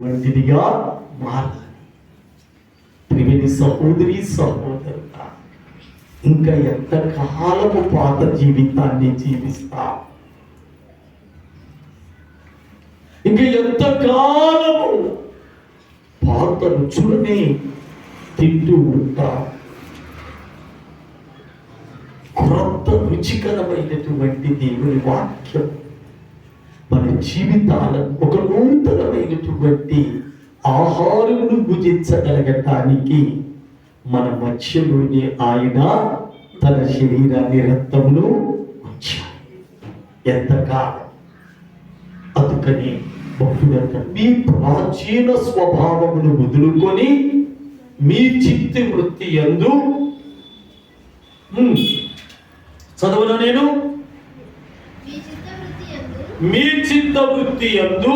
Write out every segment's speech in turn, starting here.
వంటిదిగా మారాలి. ప్రియమైన సహోదరి సహోదరుడా, ఇంకా ఎంత కాలము పాత జీవితాన్ని జీవిస్తా? ఇంకా ఎంత కాలము పాత రుచులనే తింటూ ఉంటా? క్రొత్త రుచికరమైనటువంటి దేవుని వాక్యం మన జీవితాలను ఒక నూతనమైనటువంటి ఆహారమును భుజించగలగటానికి మన మధ్యలోనే ఆయన తన శరీరాన్ని రక్తమును ఉంచాడు. ఎంతకాలం? అందుకని భక్తుడంట, మీ ప్రాచీన స్వభావమును వదులుకొని మీ చిత్త వృత్తి యందు చదవను నేను, మీ చిత్త వృత్తి యందు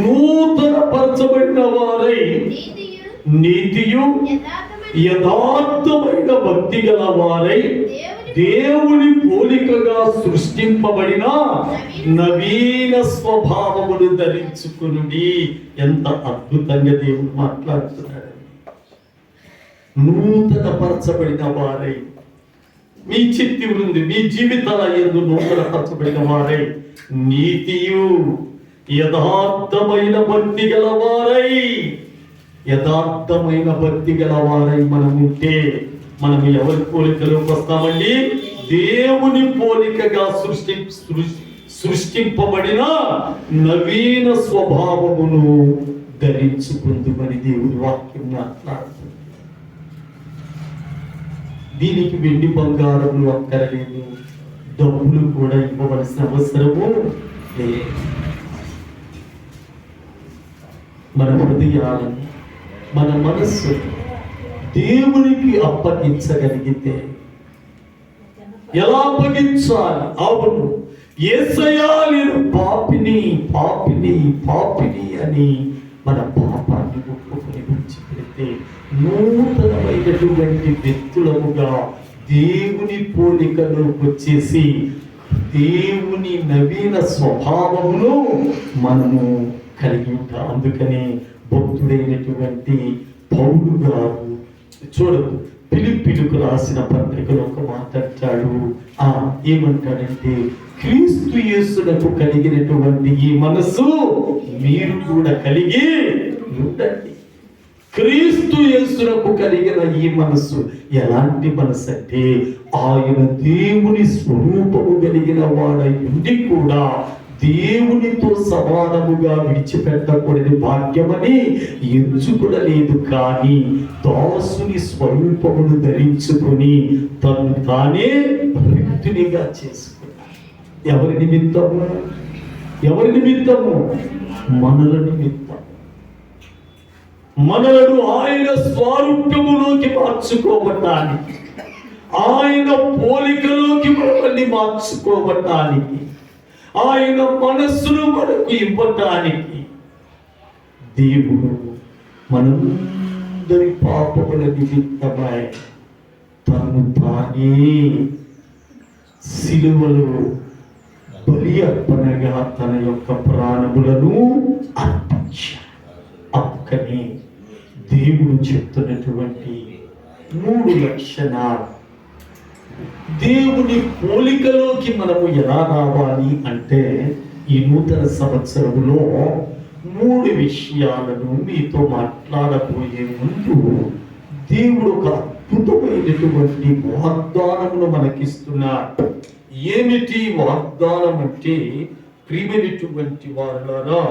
నూతన పరచబడిన వారై నీతియు యథార్థమైన భక్తి గల వారై దేవుని పోలికగా సృష్టింపబడిన నవీన స్వభావమును ధరించుకునుడి. ఎంత అద్భుతంగా దేవుడు మాట్లాడుతున్నాడు. నూతన పరచబడిన వారై, మీ చిత్తి ఉంది, మీ జీవితాల యందు నూతన పరచబడిన వారై నీతియు యథార్థమైన భక్తి గల వారై, యథార్థమైన భక్తి గల వారై మనం ఉంటే మనం ఎవరి పోలికలోకి వస్తామండి? దేవుని పోలికగా సృష్టింపబడిన నవీన స్వభావమును ధరించుకుందుమని దేవుని వాక్యం మాట్లాడుతుంది. దీనికి వెండి బంగారములు అక్కర్లేదు, డబ్బులు కూడా ఇవ్వవలసిన అవసరము లేదు. మన హృదయాలను, మన మనస్సు దేవునికి అప్పగించగలిగితే ఎలా అప్పగించాలి? అవును, యేసయ్యా నేను పాపిని పాపిని పాపిని అని మన పాపాన్ని ఒప్పుకొని విడిచిపెడితే నూతనమైనటువంటి వ్యక్తులముగా దేవుని పోలికలోకి వచ్చేసి దేవుని నవీన స్వభావమును మనము కలిగి ఉంటాం. అందుకని భక్తుడైనటువంటి పౌలు గారు చూడదు, ఫిలిప్పీయులకు రాసిన పత్రికలో ఒక మాట్లాడాడు. ఏమంటాడంటే, క్రీస్తు యేసునకు కలిగినటువంటి ఈ మనసు మీరు కూడా కలిగి ఉండండి. క్రీస్తు యేసునకు కలిగిన ఈ మనసు ఎలాంటి మనసు అంటే, ఆయన దేవుని స్వరూపము కలిగిన వాడై ఉండి కూడా దేవునితో సమానముగా విడిచిపెట్టకూడని భాగ్యమని ఎంచుకునలేదు, కానీ దాసుని స్వరూపమును ధరించుకొని తను తానే రిక్తునిగా చేసుకున్నాడు. ఎవరి నిమిత్తము? ఎవరి నిమిత్తము? మనల నిమిత్తం. మనలను ఆయన స్వరూపములోకి మార్చుకోవటానికి, ఆయన పోలికలోకి మనల్ని మార్చుకోవటానికి, ఆయన మనస్సును మనకు ఇవ్వటానికి దేవుడు మనందరి పాపముల నిమిత్తమై తను తానే సిలువలో బలి అర్పణగా తన యొక్క ప్రాణములను అర్పించాడు. అక్కనే దేవుడు చెప్తున్నటువంటి 3 లక్షణాలు. దేవుని పోలికలోకి మనము ఎలా రావాలి అంటే, ఈ నూతన సంవత్సరంలో 3 విషయాలను మీతో మాట్లాడబోయే ముందు దేవుడు ఒక అద్భుతమైనటువంటి వాగ్దానమును మనకిస్తున్నాడు. ఏమిటి వాగ్దానం అంటే, ప్రియమైనటువంటి వారులారా,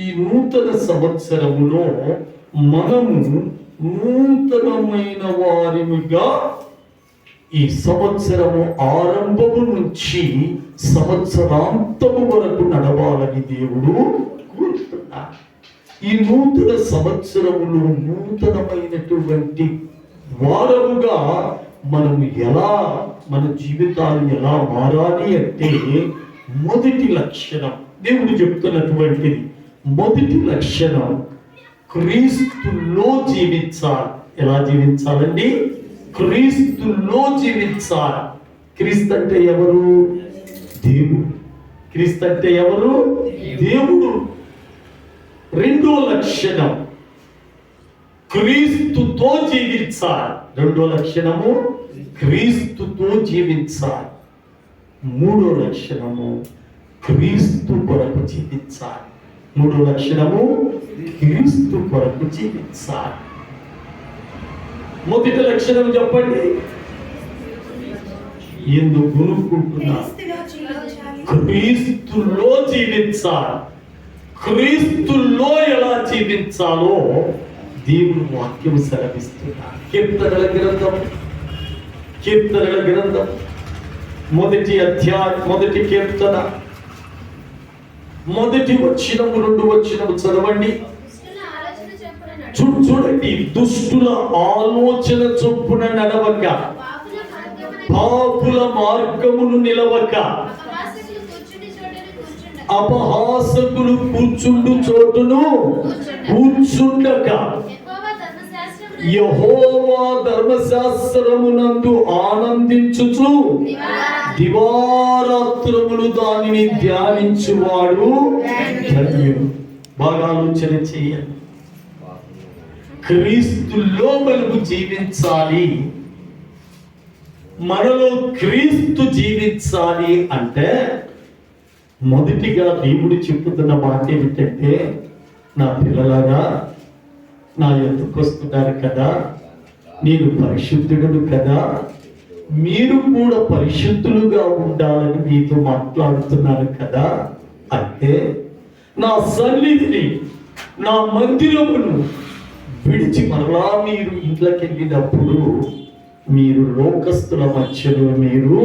ఈ నూతన సంవత్సరములో మనము నూతనమైన వారిగా ఈ సంవత్సరము ఆరంభము నుంచి సంవత్సరాంతము వరకు నడవాలని దేవుడు కోరుతున్నాడు. ఈ నూతన సంవత్సరములో నూతనమైనటువంటి వారముగా మనం ఎలా, మన జీవితాలు ఎలా మారాలి అంటే, మొదటి లక్షణం దేవుడు చెప్తున్నటువంటిది. మొదటి లక్షణం, క్రీస్తులో జీవించాలి. ఎలా జీవించాలండి? క్రీస్తులో జీవించాలి. క్రీస్తు అంటే ఎవరు? దేవుడు. క్రీస్తు అంటే ఎవరు? దేవుడు. రెండో లక్షణం క్రీస్తుతో జీవించాలి. రెండో లక్షణము క్రీస్తుతో జీవించాలి. మూడో లక్షణము క్రీస్తు కొరకు జీవించాలి. మూడో లక్షణము క్రీస్తు కొరకు జీవించాలి. మొదటి లక్షణం చెప్పండి. ఎందుకు కొనుక్కుంటున్నా? క్రీస్తులో జీవించాలి. క్రీస్తులో ఎలా జీవించాలో దేవుని వాక్యం సెలవిస్తున్నారు. కీర్తనల గ్రంథం మొదటి అధ్యాయం, మొదటి కీర్తన, మొదటి వచనము, 2 వచనము చదవండి. చూడండి, దుష్టుల ఆలోచన చొప్పున నడవక, పాపుల మార్గమును నిలవక, అపహాసకులు కూర్చుండు చోటును కూర్చుండక, యెహోవా ధర్మశాస్త్రమునందు ఆనందించుచు దివారాత్రములు దానిని ధ్యానించువాడు ధన్యుడు. బాగా ఆలోచన చేయండి. క్రీస్తులో మనము జీవించాలి. మనలో క్రీస్తు జీవించాలి అంటే మొదటిగా దేవుడు చెప్పుతున్న మాట ఏమిటంటే, నా పిల్లలారా, నా ఎద్దుకు వస్తున్నారు కదా, నేను పరిశుద్ధుడు కదా, మీరు కూడా పరిశుద్ధులుగా ఉండాలని మీతో మాట్లాడుతున్నాను కదా. అంటే నా సన్నిధిని, నా మందిరమును విడిచి మరలా మీరు ఇంట్లోకి వెళ్ళినప్పుడు మీరు లోకస్తుల మధ్యలో మీరు